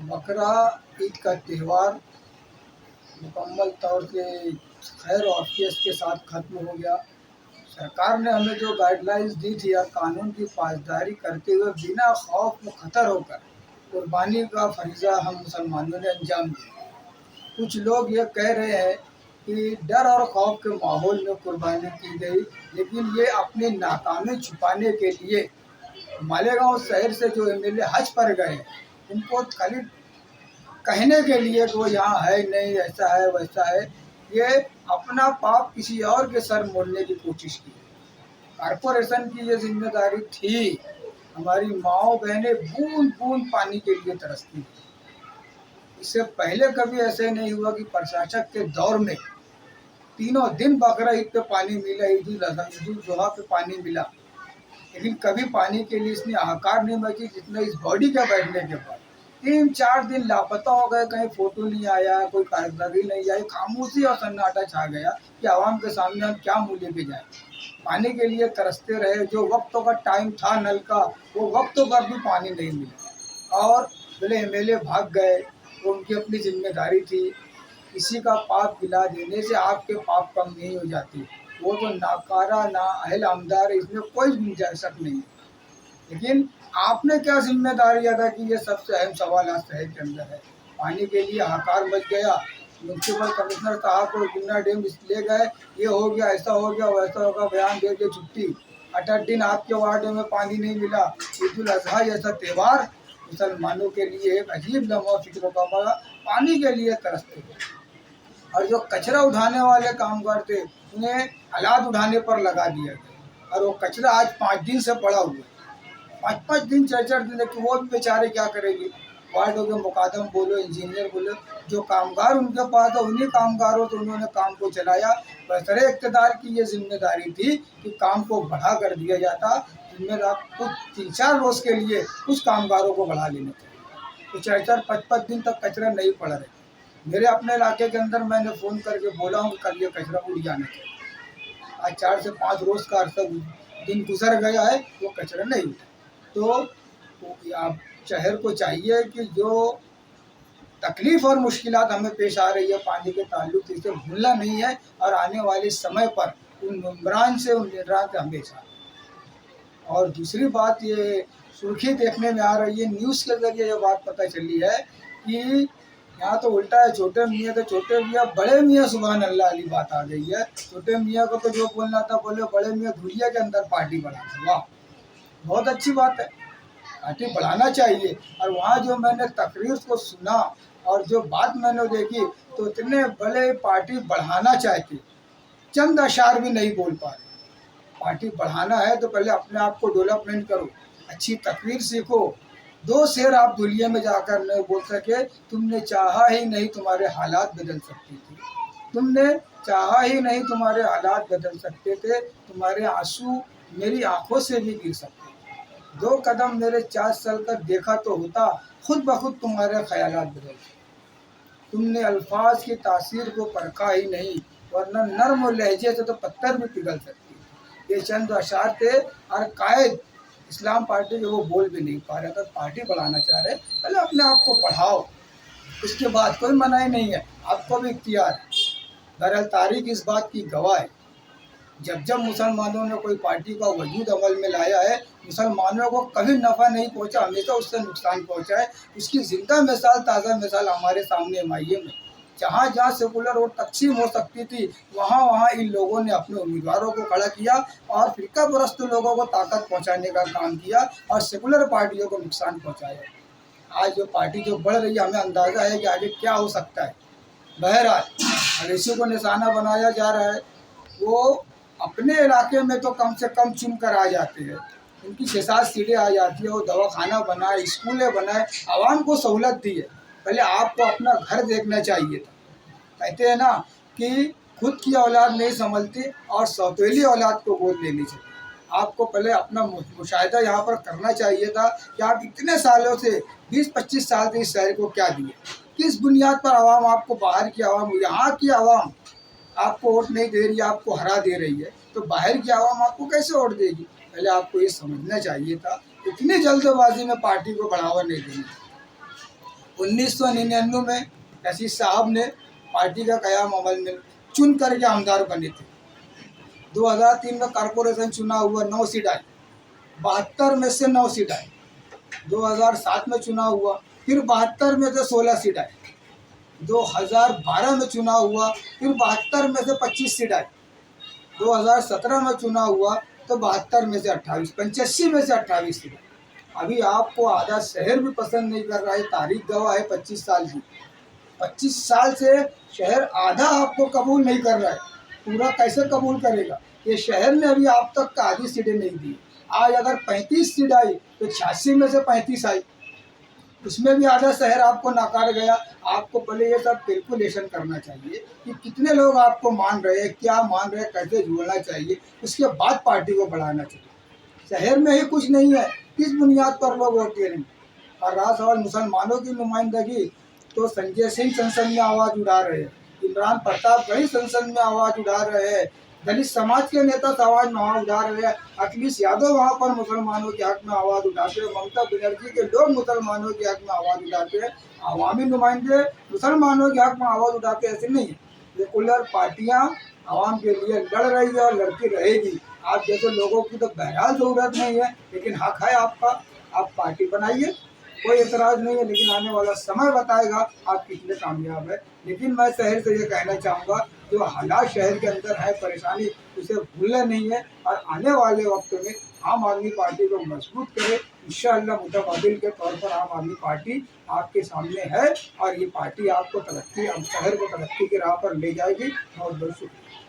बकरा ईद का त्यौहार मुकम्मल तौर से खैर और आफियत के साथ ख़त्म हो गया। सरकार ने हमें जो गाइडलाइंस दी थी या कानून की पासदारी करते हुए बिना खौफ व खतर होकर कुर्बानी का फरीज़ा हम मुसलमानों ने अंजाम दिया। कुछ लोग ये कह रहे हैं कि डर और खौफ के माहौल में कुर्बानी की गई, लेकिन ये अपनी नाकामी छुपाने के लिए मालेगांव शहर से जो एमएलए हज पर गए, उनको खाली कहने के लिए कि वो यहाँ है नहीं, ऐसा है वैसा है, ये अपना पाप किसी और के सर मोड़ने की कोशिश की। कारपोरेशन की ये जिम्मेदारी थी। हमारी माओ बहनें बूंद बूंद पानी के लिए तरसती थी। इससे पहले कभी ऐसे नहीं हुआ कि प्रशासक के दौर में तीनों दिन बकरा ईद पे पानी मिला, ईद उल अजहा ईद उल जुहा पे पानी मिला, लेकिन कभी पानी के लिए इतनी हाहाकार नहीं मची जितना इस बॉडी के बैठने के बाद। 3-4 दिन लापता हो गए, कहीं फोटो नहीं आया, कोई कारकर्दगी नहीं आई, खामोशी और सन्नाटा छा गया कि आवाम के सामने हम क्या मुँह लेके जाए। पानी के लिए तरसते रहे। जो वक्तों का टाइम था नल का, वो वक्तों पर भी पानी नहीं मिला और बोले एमएलए भाग गए। वो उनकी अपनी जिम्मेदारी थी। किसी का पाप गिला देने से आपके पाप कम नहीं हो जाती। वो तो नाकारा ना अहल आमदार है, इसमें कोई गुंजाइश नहीं है। लेकिन आपने क्या जिम्मेदारी अदा की, ये सबसे अहम सवाल आज शहर के अंदर है। पानी के लिए हाहाकार मच गया। म्यूनसिपल कमिश्नर साहब को गिन्ना डैम ले गए, ये हो गया, ऐसा हो गया, वैसा होगा, बयान दे के छुट्टी। 8 दिन आपके वार्ड में पानी नहीं मिला। ईद उल अजहा जैसा त्यौहार मुसलमानों के लिए एक अजीब लम्हा फिक्र का बड़ा, पानी के लिए तरसते थे। और जो कचरा उठाने वाले कामगार थे, उन्हें औलाद उठाने पर लगा दिया गया और वो कचरा आज 5 दिन से पड़ा हुआ है। 5-5 दिन 4-4 दिन कि वो भी बेचारे क्या करेंगे। वार्डों के मुकादम बोलो, इंजीनियर बोलो, जो कामगार उनके पास है उन्हीं कामगारों से उन्होंने काम को चलाया। बरसरे इक़्तिदार की ये जिम्मेदारी थी कि काम को बढ़ा कर दिया जाता। जिम्मेदार कुछ 3-4 रोज़ के लिए कुछ कामगारों को बढ़ा लेना चाहिए, तो 4-4 5-5 दिन तक कचरा नहीं पड़ रहे। मेरे अपने इलाके के अंदर मैंने फ़ोन करके बोला हूँ कि कल ये कचरा उड़ जाना चाहिए। आज 4 से 5 रोज़ का अर्सा दिन गुजर गया है, वो कचरा नहीं उठा। तो आप शहर को चाहिए कि जो तकलीफ़ और मुश्किलात हमें पेश आ रही है पानी के ताल्लुक से, इसे भूलना नहीं है और आने वाले समय पर उन मेंबरान से हमेशा। और दूसरी बात, ये सुर्खी देखने में आ रही है, न्यूज़ के ज़रिए ये बात पता चली है कि यहाँ तो उल्टा है, छोटे मियाँ तो छोटे मियाँ, बड़े मियाँ सुभान अल्लाह वाली बात आ गई है। छोटे मियाँ को तो जो बोलना था बोले, बड़े मियाँ धुरिया के अंदर पार्टी बढ़ाना। वाह, बहुत अच्छी बात है, पार्टी बढ़ाना चाहिए। और वहाँ जो मैंने तकरीर को सुना और जो बात मैंने देखी, तो इतने बड़े पार्टी बढ़ाना चाहते, चंद अशार भी नहीं बोल पा रहे। पार्टी बढ़ाना है तो पहले अपने आप को डेवलपमेंट करो, अच्छी तकरीर सीखो। 2 शेर आप दुनिया में जाकर नहीं बोल सके, तुमने चाहा ही नहीं तुम्हारे हालात बदल सकते थे, तुमने चाहा ही नहीं तुम्हारे हालात बदल सकते थे, तुम्हारे आंसू मेरी आंखों से भी गिर सकते थे। 2 कदम मेरे चाँद चल कर देखा तो होता, खुद ब खुद तुम्हारे ख्यालात बदलते। तुमने अल्फाज की तासीर को परखा ही नहीं, वरना नर्म लहजे से तो पत्थर भी पिघल सकती। ये चंद अशार थे और कायद इस्लाम पार्टी के वो बोल भी नहीं पा रहे। अगर पार्टी बढ़ाना चाह रहे, पहले अपने आप को पढ़ाओ, उसके बाद कोई मनाही नहीं है, आपको भी इख्तियार है। बहरहाल तारीख इस बात की गवाह है, जब जब मुसलमानों ने कोई पार्टी का वजूद अमल में लाया है, मुसलमानों को कभी नफ़ा नहीं पहुंचा, हमेशा उससे नुकसान पहुंचा है। उसकी ज़िंदा मिसाल, ताज़ा मिसाल हमारे सामने एमआईएम में। जहाँ जहाँ सेकुलर वोट तकसीम हो सकती थी, वहाँ वहाँ इन लोगों ने अपने उम्मीदवारों को खड़ा किया और फ़िरका परस्त लोगों को ताकत पहुँचाने का काम किया और सेकुलर पार्टियों को नुकसान पहुँचाया। आज जो पार्टी जो बढ़ रही है, हमें अंदाज़ा है कि आगे क्या हो सकता है। बहरहाल इसी को निशाना बनाया जा रहा है। वो अपने इलाके में तो कम से कम चुन कर आ जाते हैं, उनकी 6-7 सीटें आ जाती है, वो दवाखाना बनाए, स्कूलें बनाए, आवाम को सहूलत दी है। पहले आपको अपना घर देखना चाहिए था। कहते हैं ना कि खुद की औलाद नहीं संभलती और सौतेली औलाद को गोद लेनी चाहिए। आपको पहले अपना मुशाहिदा यहाँ पर करना चाहिए था कि आप इतने सालों से 20-25 साल से इस शहर को क्या दिए, किस बुनियाद पर आवाम आपको, बाहर की आवाम, यहाँ की आवाम आपको वोट नहीं दे रही है, आपको हरा दे रही है, तो बाहर की आवाम आपको कैसे वोट देगी। पहले आपको ये समझना चाहिए था, इतनी जल्दबाजी में पार्टी को बढ़ावा नहीं देना। 1999 में रशीद साहब ने पार्टी का क़याम अमल में चुन करके आमदार बने थे। 2003 में कॉरपोरेशन चुनाव हुआ, 9 सीट आई, 72 में से 9 सीट आई। 2007 में चुनाव हुआ, फिर 72 में से 16 सीट आई। 2012 में चुनाव हुआ, फिर 72 में से 25 सीट आई। 2017 में चुनाव हुआ तो 72 में से 28, 85 में से 28 सीट आई। अभी आपको आधा शहर भी पसंद नहीं कर रहा है। तारीख गवाह है 25 साल की। 25 साल से शहर आधा आपको कबूल नहीं कर रहा है, पूरा कैसे कबूल करेगा? ये शहर ने अभी आप तक का आधी सीटें नहीं दी। आज अगर 35 सीट आई तो 86 में से 35 आई, उसमें भी आधा शहर आपको नकार गया। आपको पहले ये सब कैलकुलेशन करना चाहिए कि कितने लोग आपको मान रहे हैं, क्या मान रहे हैं, कैसे जोड़ना चाहिए, उसके बाद पार्टी को बढ़ाना चाहिए। शहर में ही कुछ नहीं है, किस बुनियाद पर लोग वोट दे रहे हैं? और रहा सवाल मुसलमानों की नुमाइंदगी, तो संजय सिंह संसद में आवाज़ उठा रहे हैं, इमरान प्रतापगढ़ी संसद में आवाज़ उठा रहे हैं, दलित समाज के नेता आवाज़ वहाँ उठा रहे हैं, अखिलेश यादव वहाँ पर मुसलमानों के हक में आवाज़ उठाते हैं, ममता बनर्जी के लोग मुसलमानों के हक में आवाज़ उठाते हैं। अवामी नुमाइंदे मुसलमानों के हक में आवाज़ उठाते ऐसे नहीं है। ये कुलर पार्टियाँ आवाम के लिए लड़ रही है और लड़ती रहेगी। आप जैसे लोगों की तो बहरहाल ज़रूरत नहीं है, लेकिन हक है आपका, आप पार्टी बनाइए, कोई एतराज़ नहीं है। लेकिन आने वाला समय बताएगा आप कितने कामयाब है। लेकिन मैं शहर से ये कहना चाहूँगा, जो हालात शहर के अंदर है, परेशानी, उसे भूलना नहीं है और आने वाले वक्त में आम आदमी पार्टी को मजबूत करे। इंशाअल्लाह मुतबादिल के तौर पर आम आदमी पार्टी आपके सामने है और ये पार्टी आपको तरक्की, शहर को तरक्की की राह पर ले जाएगी। बहुत बहुत शुक्रिया।